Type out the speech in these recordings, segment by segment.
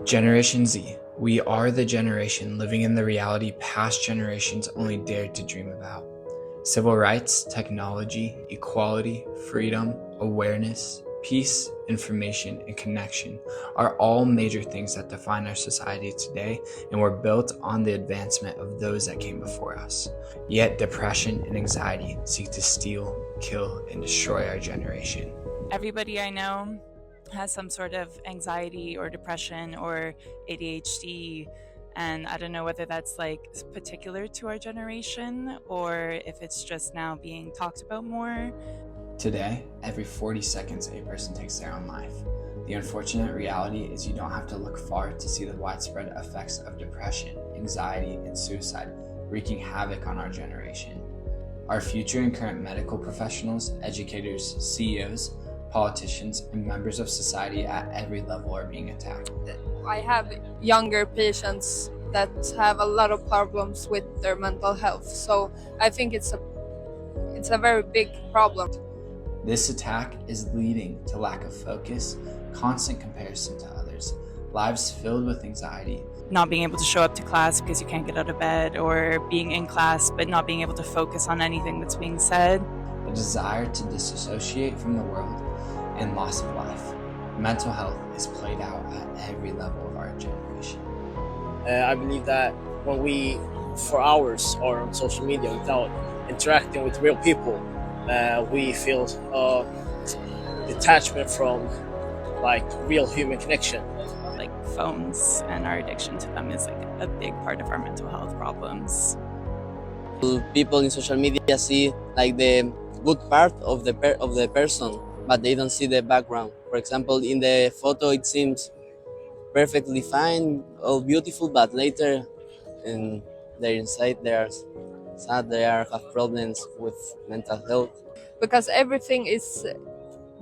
Generation Z. We are the generation living in the reality past generations only dared to dream about. Civil rights, technology, equality, freedom, awareness, peace, information, and connection are all major things that define our society today and were built on the advancement of those that came before us. Yet depression and anxiety seek to steal, kill, and destroy our generation. Everybody I know has some sort of anxiety or depression or ADHD. And I don't know whether that's like particular to our generation or if it's just now being talked about more. Today, every 40 seconds, a person takes their own life. The unfortunate reality is you don't have to look far to see the widespread effects of depression, anxiety, and suicide wreaking havoc on our generation. Our future and current medical professionals, educators, CEOs, politicians, and members of society at every level are being attacked. I have younger patients that have a lot of problems with their mental health, so I think it's a very big problem. This attack is leading to lack of focus, constant comparison to others, lives filled with anxiety, Not being able to show up to class because you can't get out of bed, or being in class but not being able to focus on anything that's being said. a desire to disassociate from the world, and loss of life. Mental health is played out at every level of our generation. I believe that when we, for hours, are on social media without interacting with real people, we feel detachment from like real human connection. Like phones and our addiction to them is like a big part of our mental health problems. People in social media see like the good part of the person, but they don't see the background. For example, in the photo it seems perfectly fine, all beautiful, but later in their inside they are sad, they have problems with mental health. Because everything is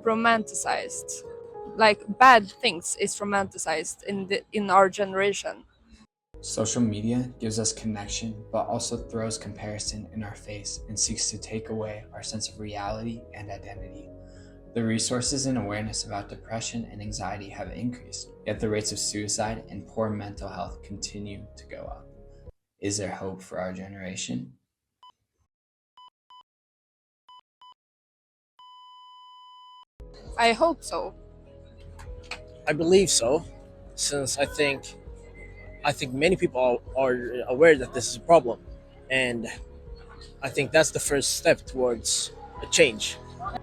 romanticized, like bad things is romanticized in our generation. Social media gives us connection, but also throws comparison in our face and seeks to take away our sense of reality and identity. The resources and awareness about depression and anxiety have increased, yet the rates of suicide and poor mental health continue to go up. Is there hope for our generation? I hope so. I believe so, since I think many people are aware that this is a problem, and I think that's the first step towards a change.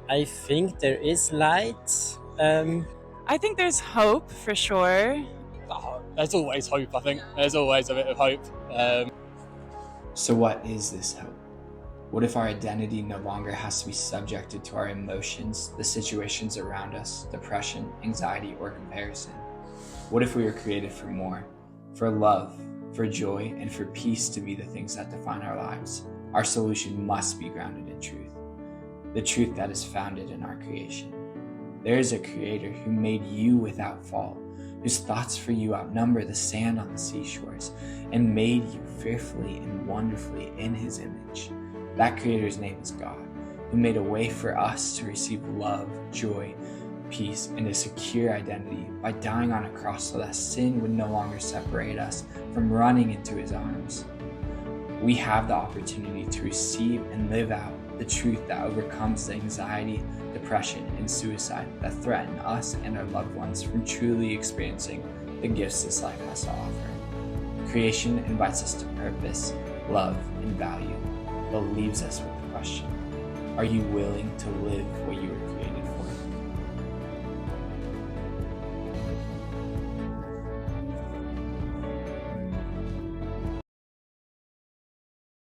I think there is light. I think there's hope for sure. There's always hope, I think. There's always a bit of hope. So what is this hope? What if our identity no longer has to be subjected to our emotions, the situations around us, depression, anxiety, or comparison? What if we were created for more, for love, for joy, and for peace to be the things that define our lives? Our solution must be grounded in truth, the truth that is founded in our creation. There is a creator who made you without fault, whose thoughts for you outnumber the sand on the seashores, and made you fearfully and wonderfully in his image. That creator's name is God, who made a way for us to receive love, joy, peace, and a secure identity by dying on a cross so that sin would no longer separate us from running into his arms. We have the opportunity to receive and live out the truth that overcomes the anxiety, depression, and suicide that threaten us and our loved ones from truly experiencing the gifts this life has to offer. Creation invites us to purpose, love, and value, but leaves us with the question: are you willing to live